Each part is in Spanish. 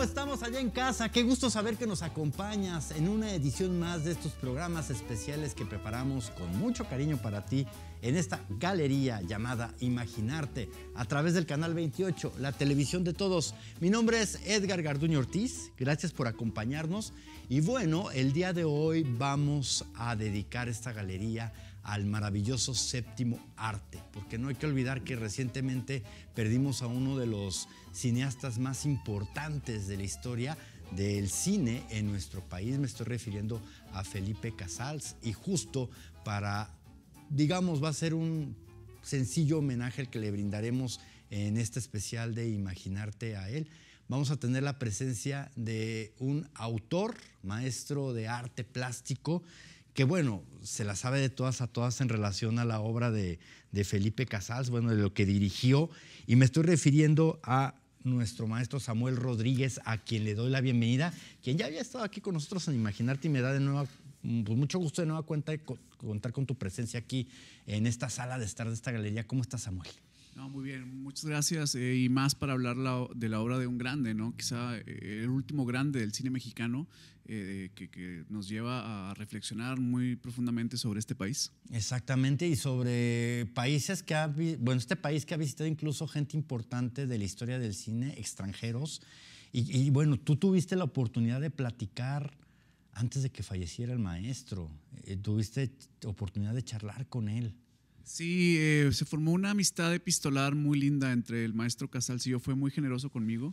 estamos allá en casa? Qué gusto saber que nos acompañas en una edición más de estos programas especiales que preparamos con mucho cariño para ti en esta galería llamada Imaginarte a través del Canal 28, la televisión de todos. Mi nombre es Edgar Garduño Ortiz, gracias por acompañarnos y bueno, el día de hoy vamos a dedicar esta galería al maravilloso séptimo arte, porque no hay que olvidar que recientemente perdimos a uno de los cineastas más importantes de la historia del cine en nuestro país. Me estoy refiriendo a Felipe Casals y justo para, digamos, va a ser un sencillo homenaje el que le brindaremos en este especial de Imaginarte a él. Vamos a tener la presencia de un autor, maestro de arte plástico, que bueno, se la sabe de todas a todas en relación a la obra de Felipe Casals, bueno, de lo que dirigió, y me estoy refiriendo a nuestro maestro Samuel Rodríguez, a quien le doy la bienvenida, quien ya había estado aquí con nosotros en Imaginarte y me da de nuevo pues mucho gusto de nueva cuenta de contar con tu presencia aquí en esta sala de estar de esta galería. ¿Cómo estás, Samuel? No, muy bien, muchas gracias. Y más para hablar de la obra de un grande, ¿no? Quizá el último grande del cine mexicano, que nos lleva a reflexionar muy profundamente sobre este país. Exactamente, y sobre países que bueno, este país que ha visitado incluso gente importante de la historia del cine, extranjeros. Y bueno, tú tuviste la oportunidad de platicar antes de que falleciera el maestro. Tuviste oportunidad de charlar con él. Sí, se formó una amistad epistolar muy linda entre el maestro Casals y yo. Fue muy generoso conmigo.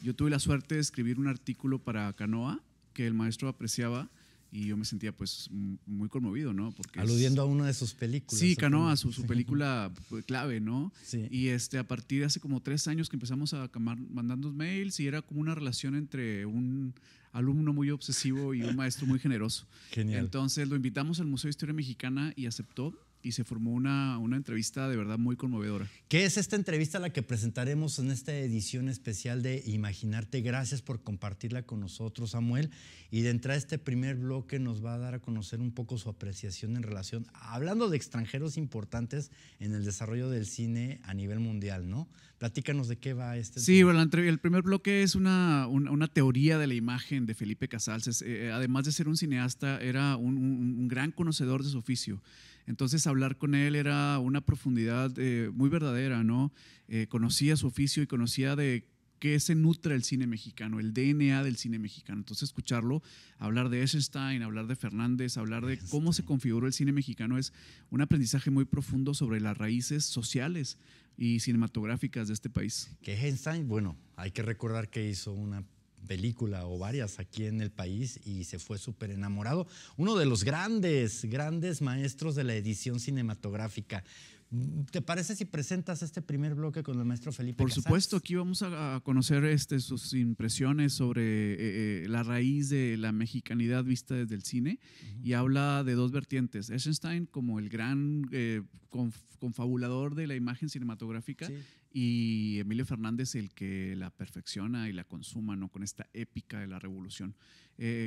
Yo tuve la suerte de escribir un artículo para Canoa que el maestro apreciaba y yo me sentía pues muy conmovido, ¿no? Porque aludiendo a una de sus películas. Sí, Canoa, su película clave, ¿no? Sí. Y a partir de hace como 3 años que empezamos a mandarnos mails y era como una relación entre un alumno muy obsesivo y un maestro muy generoso. Genial. Entonces lo invitamos al Museo de Historia Mexicana y aceptó. Y se formó una entrevista de verdad muy conmovedora. ¿Qué es esta entrevista la que presentaremos en esta edición especial de Imaginarte? Gracias por compartirla con nosotros, Samuel. Y de entrada este primer bloque nos va a dar a conocer un poco su apreciación en relación, hablando de extranjeros importantes en el desarrollo del cine a nivel mundial, ¿no? Platícanos de qué va este. Sí, bueno, el primer bloque es una teoría de la imagen de Felipe Casals. Además de ser un cineasta, era un gran conocedor de su oficio. Entonces hablar con él era una profundidad muy verdadera, ¿no? Conocía su oficio y conocía de qué se nutre el cine mexicano, el DNA del cine mexicano. Entonces escucharlo, hablar de Eisenstein, hablar de Fernández, hablar de cómo se configuró el cine mexicano es un aprendizaje muy profundo sobre las raíces sociales y cinematográficas de este país. Que Eisenstein, bueno, hay que recordar que hizo una película o varias aquí en el país y se fue súper enamorado. Uno de los grandes maestros de la edición cinematográfica. ¿Te parece si presentas este primer bloque con el maestro Felipe Casals? Por supuesto, aquí vamos a conocer sus impresiones sobre la raíz de la mexicanidad vista desde el cine y habla de dos vertientes. Eisenstein como el gran confabulador de la imagen cinematográfica, sí, y Emilio Fernández el que la perfecciona y la consuma, ¿no? Con esta épica de la revolución.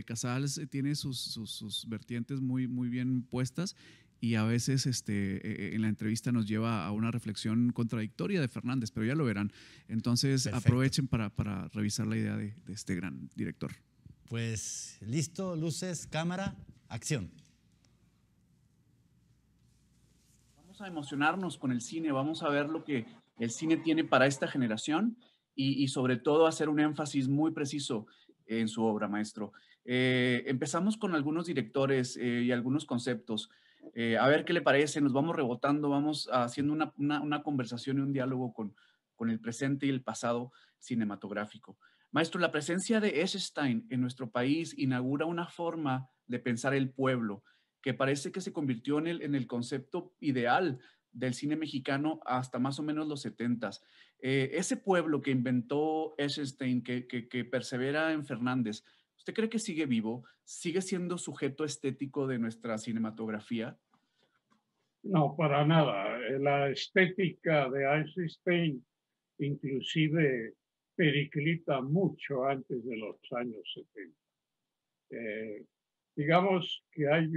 Casals tiene sus vertientes muy bien puestas y a veces en la entrevista nos lleva a una reflexión contradictoria de Fernández, pero ya lo verán. Entonces, perfecto, aprovechen para revisar la idea de este gran director. Pues listo, luces, cámara, acción. Vamos a emocionarnos con el cine, vamos a ver lo que el cine tiene para esta generación y sobre todo hacer un énfasis muy preciso en su obra, maestro. Empezamos con algunos directores y algunos conceptos. A ver qué le parece, nos vamos rebotando, vamos haciendo una conversación y un diálogo con el presente y el pasado cinematográfico. Maestro, la presencia de Eisenstein en nuestro país inaugura una forma de pensar el pueblo que parece que se convirtió en el concepto ideal del cine mexicano hasta más o menos los 70s. Ese pueblo que inventó Eisenstein, que persevera en Fernández, ¿usted cree que sigue vivo? ¿Sigue siendo sujeto estético de nuestra cinematografía? No, para nada. La estética de Eisenstein inclusive periclita mucho antes de los años 70. Digamos que hay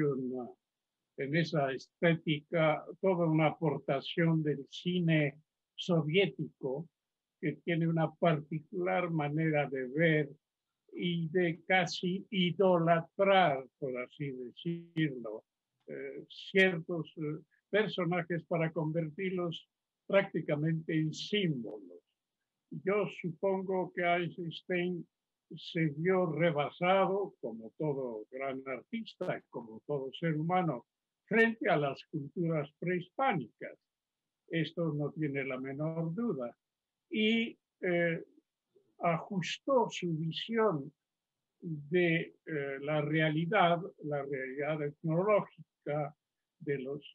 en esa estética toda una aportación del cine soviético que tiene una particular manera de ver y de casi idolatrar, por así decirlo, ciertos personajes para convertirlos prácticamente en símbolos. Yo supongo que Einstein se vio rebasado, como todo gran artista, como todo ser humano, frente a las culturas prehispánicas. Esto no tiene la menor duda. Y ajustó su visión de la realidad etnológica de los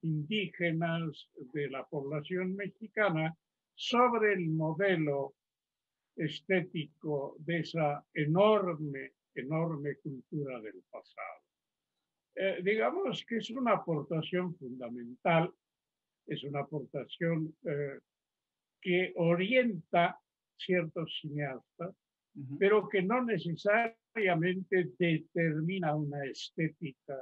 indígenas, de la población mexicana, sobre el modelo estético de esa enorme cultura del pasado. Digamos que es una aportación fundamental, es una aportación que orienta ciertos cineastas, pero que no necesariamente determina una estética,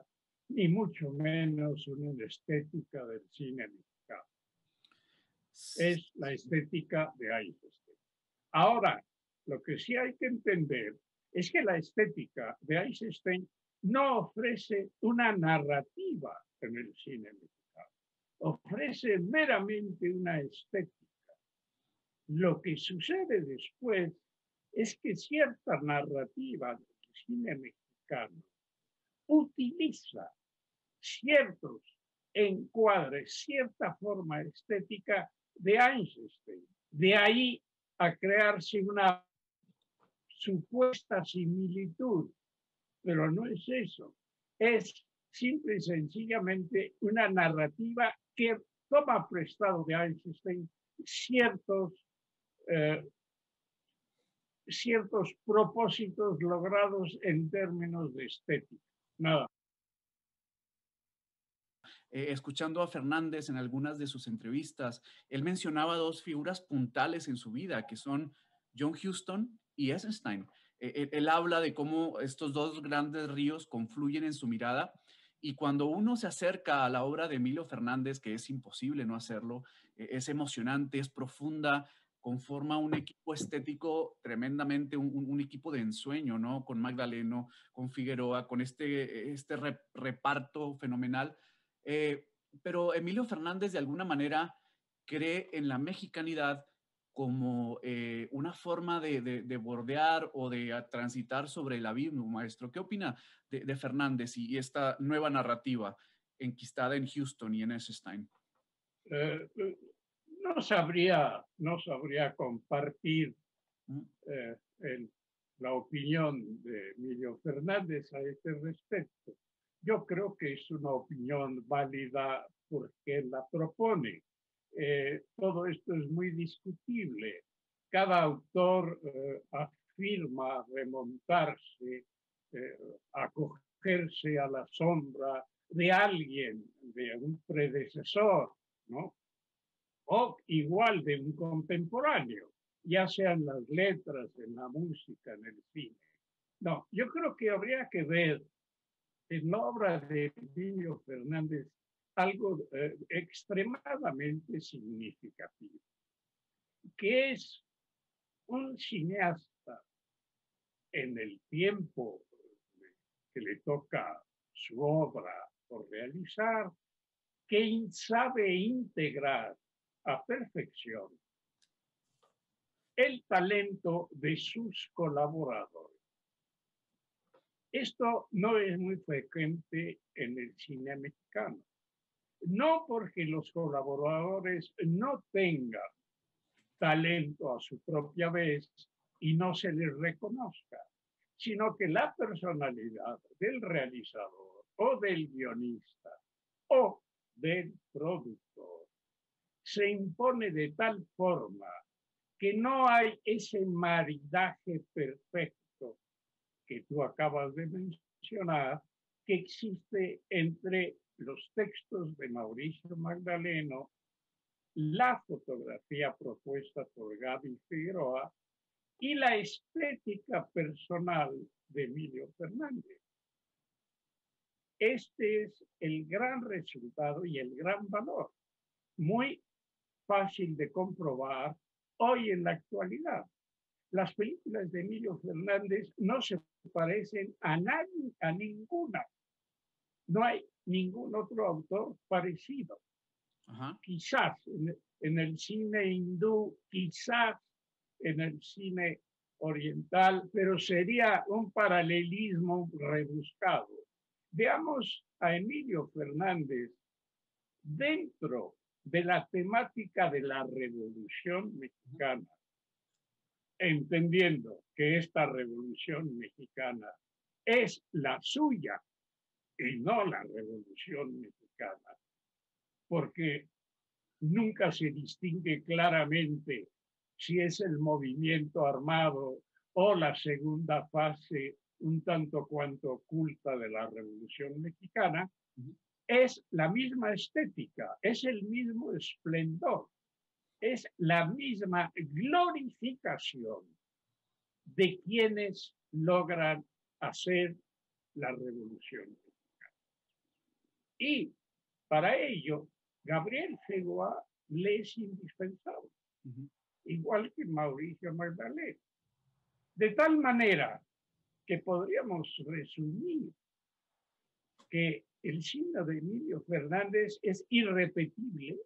ni mucho menos una estética del cine mexicano. Es la estética de Eisenstein. Ahora, lo que sí hay que entender es que la estética de Eisenstein no ofrece una narrativa en el cine mexicano, ofrece meramente una estética. Lo que sucede después es que cierta narrativa del cine mexicano utiliza ciertos encuadres, cierta forma estética de Eisenstein. De ahí a crearse una supuesta similitud, pero no es eso. Es simple y sencillamente una narrativa que toma prestado de Eisenstein ciertos propósitos logrados en términos de estética. Nada. Escuchando a Fernández en algunas de sus entrevistas, él mencionaba dos figuras puntales en su vida, que son John Huston y Eisenstein. Él habla de cómo estos dos grandes ríos confluyen en su mirada, y cuando uno se acerca a la obra de Emilio Fernández, que es imposible no hacerlo, es emocionante, es profunda, conforma un equipo estético tremendamente, un equipo de ensueño, ¿no? Con Magdaleno, con Figueroa, con este reparto fenomenal. Pero Emilio Fernández de alguna manera cree en la mexicanidad como una forma de bordear o de transitar sobre el abismo, maestro. ¿Qué opina de Fernández y esta nueva narrativa enquistada en Huston y en Eisenstein? No sabría compartir la opinión de Emilio Fernández a este respecto. Yo creo que es una opinión válida porque él la propone. Todo esto es muy discutible. Cada autor afirma remontarse, acogerse a la sombra de alguien, de un predecesor, ¿no? O igual de un contemporáneo, ya sea en las letras, en la música, en el cine. No, yo creo que habría que ver en la obra de Emilio Fernández algo extremadamente significativo, que es un cineasta en el tiempo que le toca su obra por realizar, que sabe integrar a perfección el talento de sus colaboradores. Esto no es muy frecuente en el cine mexicano. No porque los colaboradores no tengan talento a su propia vez y no se les reconozca, sino que la personalidad del realizador o del guionista o del productor se impone de tal forma que no hay ese maridaje perfecto que tú acabas de mencionar, que existe entre los textos de Mauricio Magdaleno, la fotografía propuesta por Gaby Figueroa y la estética personal de Emilio Fernández. Este es el gran resultado y el gran valor, muy fácil de comprobar hoy en la actualidad. las películas de Emilio Fernández no se parecen a nadie, a ninguna. No hay ningún otro autor parecido. Ajá. Quizás en el cine hindú, quizás en el cine oriental, pero sería un paralelismo rebuscado. Veamos a Emilio Fernández dentro de la temática de la Revolución Mexicana, entendiendo que esta Revolución Mexicana es la suya y no la Revolución Mexicana, porque nunca se distingue claramente si es el movimiento armado o la segunda fase un tanto cuanto oculta de la Revolución Mexicana. Es la misma estética, es el mismo esplendor, es la misma glorificación de quienes logran hacer la Revolución Mexicana. Y para ello, Gabriel Feijóo le es indispensable, igual que Mauricio Magdalena. De tal manera que podríamos resumir que el cine de Emilio Fernández es irrepetible,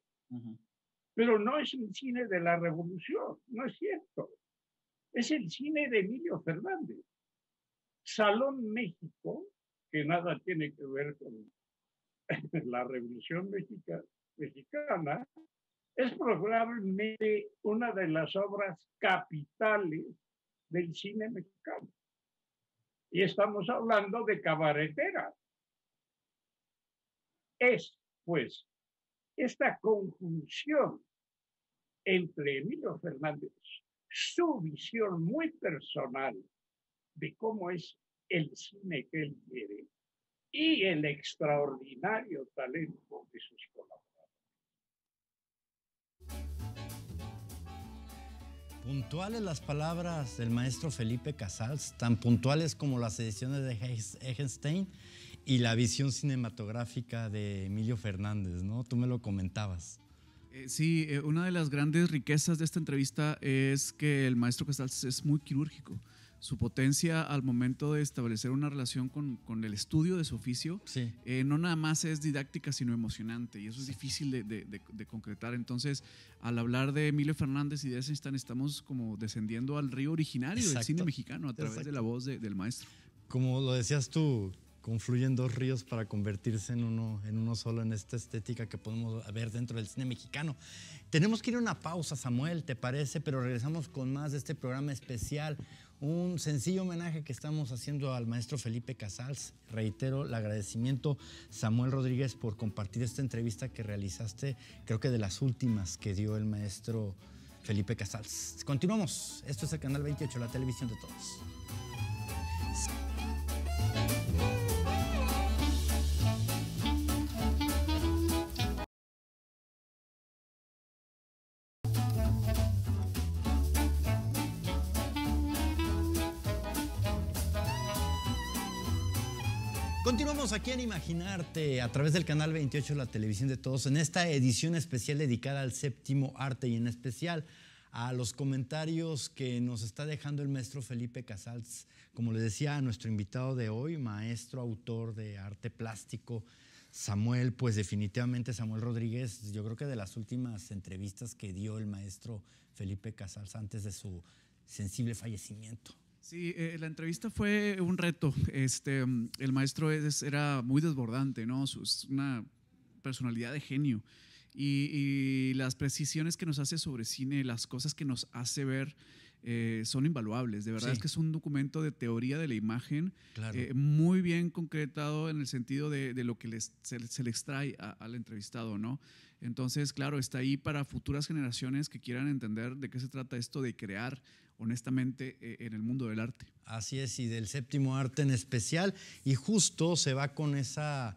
pero no es el cine de la Revolución, no es cierto. Es el cine de Emilio Fernández. Salón México, que nada tiene que ver con la Revolución Mexicana, es probablemente una de las obras capitales del cine mexicano. Y estamos hablando de Cabaretera. Es, pues, esta conjunción entre Emilio Fernández, su visión muy personal de cómo es el cine que él quiere, y el extraordinario talento de sus colaboradores. Puntuales las palabras del maestro Felipe Casals, tan puntuales como las ediciones de Eggestein y la visión cinematográfica de Emilio Fernández, ¿no? Tú me lo comentabas. Sí, una de las grandes riquezas de esta entrevista es que el maestro Casals es muy quirúrgico. Su potencia al momento de establecer una relación con el estudio de su oficio, sí. No nada más es didáctica, sino emocionante, y eso es difícil de concretar. Entonces, al hablar de Emilio Fernández y de Eisenstein, estamos como descendiendo al río originario del cine mexicano a través de la voz del maestro. Como lo decías tú, confluyen dos ríos para convertirse en uno solo en esta estética que podemos ver dentro del cine mexicano. Tenemos que ir a una pausa, Samuel, ¿te parece? Pero regresamos con más de este programa especial, un sencillo homenaje que estamos haciendo al maestro Felipe Casals. Reitero el agradecimiento, Samuel Rodríguez, por compartir esta entrevista que realizaste, creo que de las últimas que dio el maestro Felipe Casals. Continuamos, esto es el Canal 28, la televisión de todos. Continuamos aquí en Imaginarte a través del Canal 28, la televisión de todos, en esta edición especial dedicada al séptimo arte y en especial a los comentarios que nos está dejando el maestro Felipe Casals. Como le decía a nuestro invitado de hoy, maestro, autor de arte plástico, Samuel, pues definitivamente Samuel Rodríguez, yo creo que de las últimas entrevistas que dio el maestro Felipe Casals antes de su sensible fallecimiento. Sí, la entrevista fue un reto. El maestro era muy desbordante, ¿no? Es una personalidad de genio. Y las precisiones que nos hace sobre cine, las cosas que nos hace ver, son invaluables. De verdad, sí. Es que es un documento de teoría de la imagen, claro. Muy bien concretado en el sentido de lo que se le extrae al entrevistado, ¿no? Entonces, claro, está ahí para futuras generaciones que quieran entender de qué se trata esto de crear honestamente en el mundo del arte. Así es, y del séptimo arte en especial, y justo se va con esa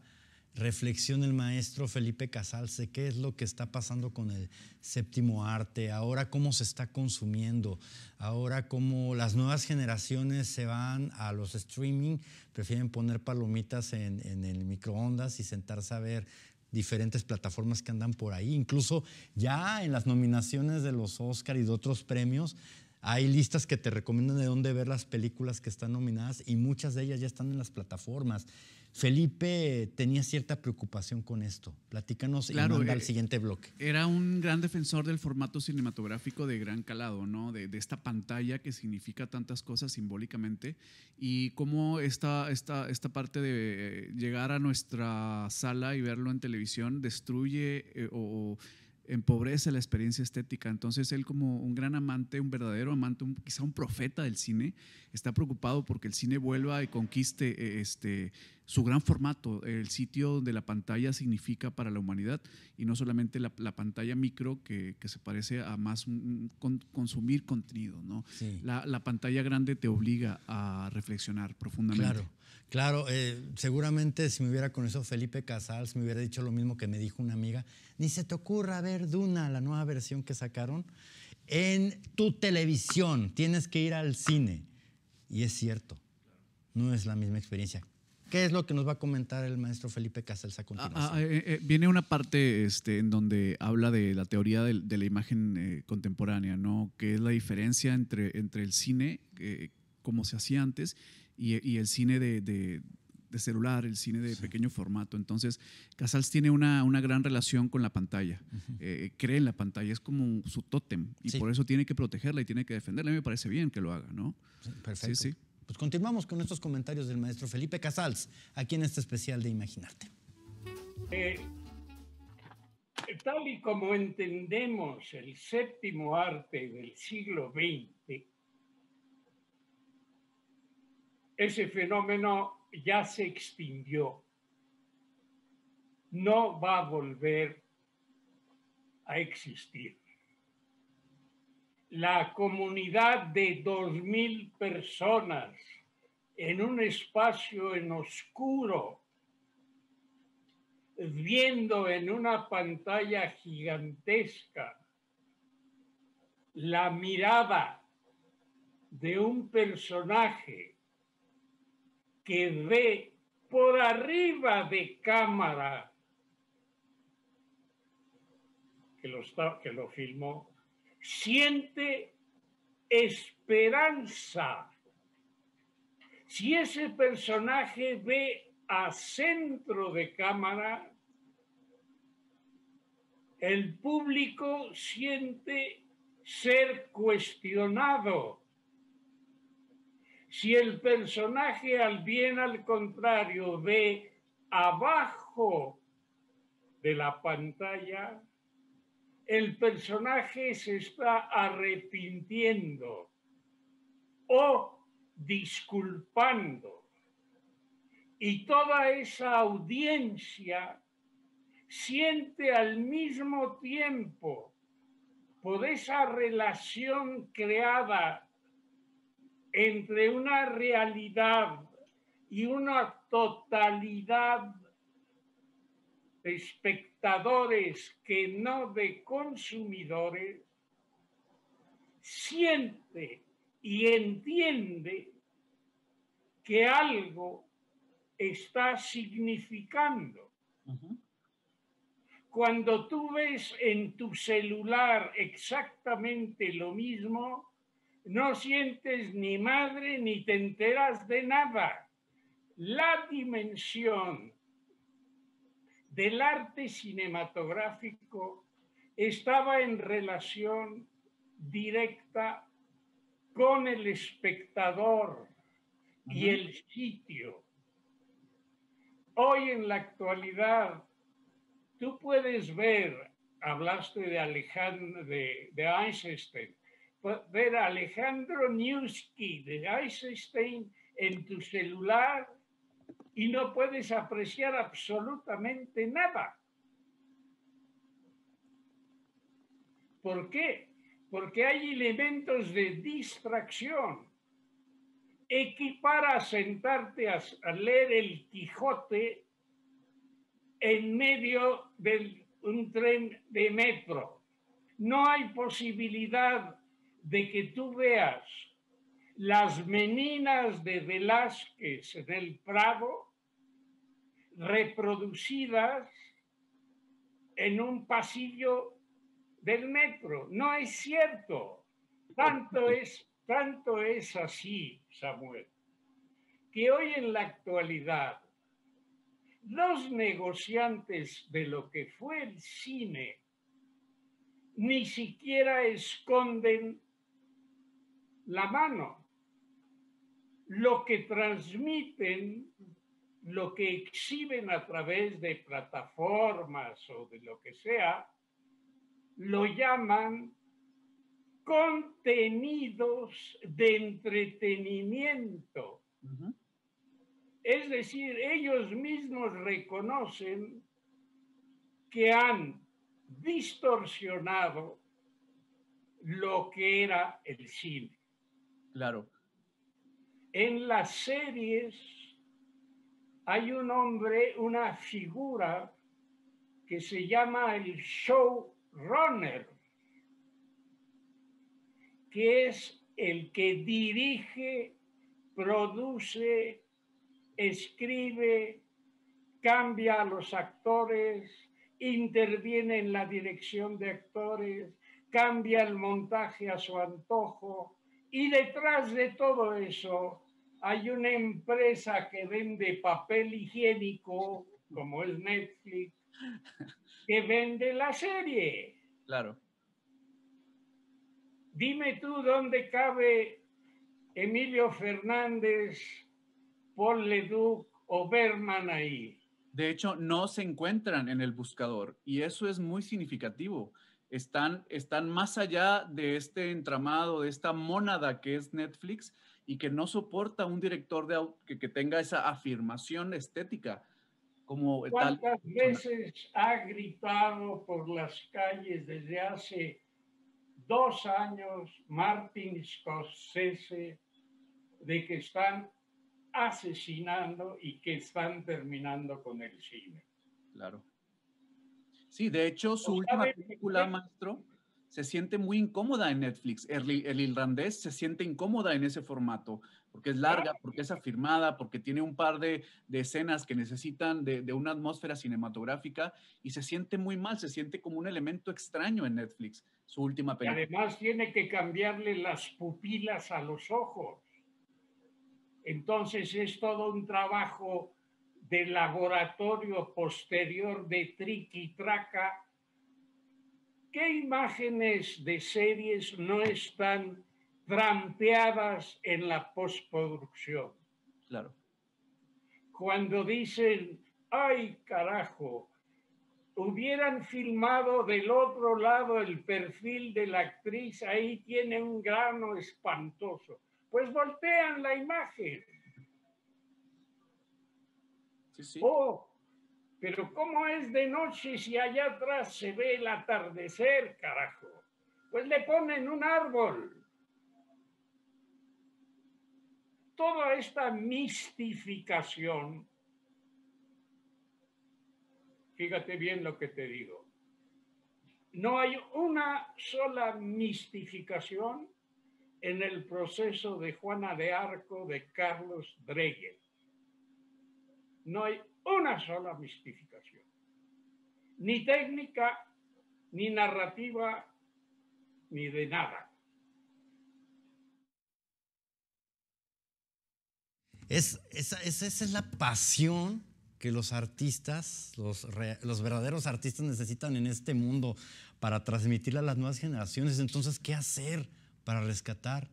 reflexión el maestro Felipe Casals de qué es lo que está pasando con el séptimo arte, ahora cómo se está consumiendo, ahora cómo las nuevas generaciones se van a los streaming, prefieren poner palomitas en el microondas y sentarse a ver diferentes plataformas que andan por ahí, incluso ya en las nominaciones de los Oscar y de otros premios, Hay listas que te recomiendan de dónde ver las películas que están nominadas y muchas de ellas ya están en las plataformas. Felipe tenía cierta preocupación con esto. Platícanos y manda al siguiente bloque. Era un gran defensor del formato cinematográfico de gran calado, ¿no? De esta pantalla que significa tantas cosas simbólicamente, y cómo esta parte de llegar a nuestra sala y verlo en televisión destruye o empobrece la experiencia estética. Entonces él, como un gran amante, un verdadero amante, quizá un profeta del cine, está preocupado porque el cine vuelva y conquiste su gran formato, el sitio donde la pantalla significa para la humanidad, y no solamente la pantalla micro que se parece a más consumir contenido, ¿no? Sí. La pantalla grande te obliga a reflexionar profundamente. Claro, seguramente si me hubiera conocido Felipe Casals me hubiera dicho lo mismo que me dijo una amiga: ni se te ocurra ver Duna, la nueva versión que sacaron, en tu televisión, tienes que ir al cine. Y es cierto, no es la misma experiencia. ¿Qué es lo que nos va a comentar el maestro Felipe Casals a continuación? Viene una parte en donde habla de la teoría de la imagen contemporánea, ¿no? Que es la diferencia entre el cine, como se hacía antes, y el cine de celular, el cine de pequeño formato. Entonces, Casals tiene una gran relación con la pantalla. Cree en la pantalla, es como su tótem, y por eso tiene que protegerla y tiene que defenderla. A mí me parece bien que lo haga, ¿no? Perfecto. Sí. Pues continuamos con estos comentarios del maestro Felipe Casals, aquí en este especial de Imaginarte. Tal y como entendemos el séptimo arte del siglo XX, ese fenómeno ya se extinguió. No va a volver a existir. La comunidad de 2,000 personas en un espacio en oscuro, viendo en una pantalla gigantesca la mirada de un personaje que ve por arriba de cámara que lo filmó, siente esperanza. Si ese personaje ve a centro de cámara, el público siente ser cuestionado. Si el personaje, al contrario, ve abajo de la pantalla, el personaje se está arrepintiendo o disculpando. Y toda esa audiencia siente al mismo tiempo, por esa relación creada entre una realidad y una totalidad de espectadores que no de consumidores, siente y entiende que algo está significando. Cuando tú ves en tu celular exactamente lo mismo, no sientes ni madre ni te enteras de nada. La dimensión del arte cinematográfico estaba en relación directa con el espectador y el sitio. Hoy en la actualidad, tú puedes ver, hablaste de Alejandro, de Eisenstein, ver a Alejandro Niuski de Eisenstein en tu celular y no puedes apreciar absolutamente nada. ¿Por qué? Porque hay elementos de distracción. Equipara a sentarte a leer el Quijote en medio de un tren de metro. No hay posibilidad de que tú veas las meninas de Velázquez en el Prado reproducidas en un pasillo del metro. No es cierto. Tanto es así, Samuel, que hoy en la actualidad los negociantes de lo que fue el cine ni siquiera esconden la mano. Lo que transmiten, lo que exhiben a través de plataformas o de lo que sea, lo llaman contenidos de entretenimiento. Ujú. Es decir, ellos mismos reconocen que han distorsionado lo que era el cine. Claro. En las series hay un hombre, una figura que se llama el showrunner, que es el que dirige, produce, escribe, cambia a los actores, interviene en la dirección de actores, cambia el montaje a su antojo, y detrás de todo eso hay una empresa que vende papel higiénico, como es Netflix, que vende la serie. Claro. Dime tú dónde cabe Emilio Fernández, Paul Leduc o Berman ahí. De hecho, no se encuentran en el buscador y eso es muy significativo. Están más allá de este entramado, de esta mónada que es Netflix y que no soporta un director que tenga esa afirmación estética como tal. ¿Cuántas veces ha gritado por las calles desde hace 2 años Martin Scorsese de que están asesinando y que están terminando con el cine? Claro. Sí, de hecho, su última película, maestro, se siente muy incómoda en Netflix. El irlandés se siente incómoda en ese formato, porque es larga, porque es afirmada, porque tiene un par de escenas que necesitan de una atmósfera cinematográfica y se siente muy mal, se siente como un elemento extraño en Netflix, su última Y película. además tiene que cambiarle las pupilas a los ojos. Entonces es todo un trabajo de laboratorio posterior de triqui-traca. ¿Qué imágenes de series no están trampeadas en la postproducción? Claro. Cuando dicen, ay carajo, hubieran filmado del otro lado el perfil de la actriz, ahí tiene un grano espantoso. Pues voltean la imagen. Sí, sí. Oh, pero ¿cómo es de noche si allá atrás se ve el atardecer, carajo? Pues le ponen un árbol. Toda esta mistificación, fíjate bien lo que te digo, no hay una sola mistificación en el proceso de Juana de Arco de Carlos Dreyer. No hay una sola mistificación, ni técnica, ni narrativa, ni de nada. Esa es la pasión que los artistas, los verdaderos artistas necesitan en este mundo para transmitirla a las nuevas generaciones. Entonces, ¿qué hacer para rescatar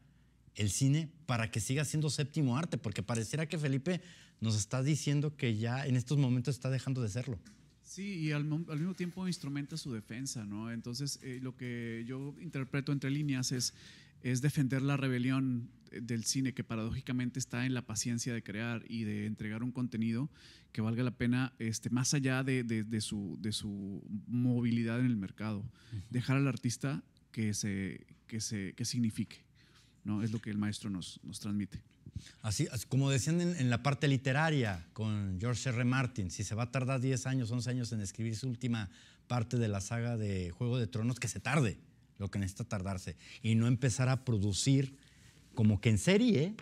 el cine para que siga siendo séptimo arte? Porque pareciera que Felipe nos está diciendo que ya en estos momentos está dejando de serlo. Sí, y al mismo tiempo instrumenta su defensa, ¿no? Entonces, lo que yo interpreto entre líneas es defender la rebelión del cine, que paradójicamente está en la paciencia de crear y de entregar un contenido que valga la pena, más allá de su movilidad en el mercado. Dejar al artista que signifique, ¿no? Es lo que el maestro nos transmite. Así como decían en la parte literaria con George R. Martin, si se va a tardar 10 años, 11 años en escribir su última parte de la saga de Juego de Tronos, que se tarde lo que necesita tardarse y no empezar a producir como que en serie.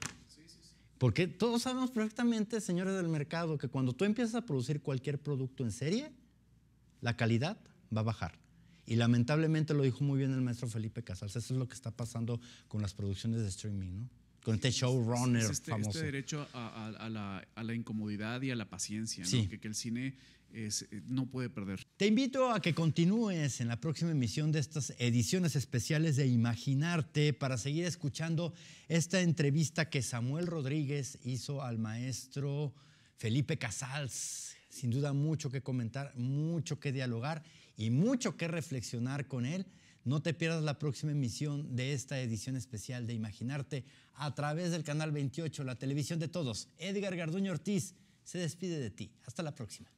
Porque todos sabemos perfectamente, señores del mercado, que cuando tú empiezas a producir cualquier producto en serie, la calidad va a bajar. Y lamentablemente lo dijo muy bien el maestro Felipe Casals, eso es lo que está pasando con las producciones de streaming, ¿no? Con este showrunner famoso. Este derecho a la incomodidad y a la paciencia, ¿no? Sí. Que el cine no puede perder. Te invito a que continúes en la próxima emisión de estas ediciones especiales de Imaginarte para seguir escuchando esta entrevista que Samuel Rodríguez hizo al maestro Felipe Casals. Sin duda mucho que comentar, mucho que dialogar y mucho que reflexionar con él. No te pierdas la próxima emisión de esta edición especial de Imaginarte a través del canal 28, la televisión de todos. Edgar Garduño Ortiz se despide de ti. Hasta la próxima.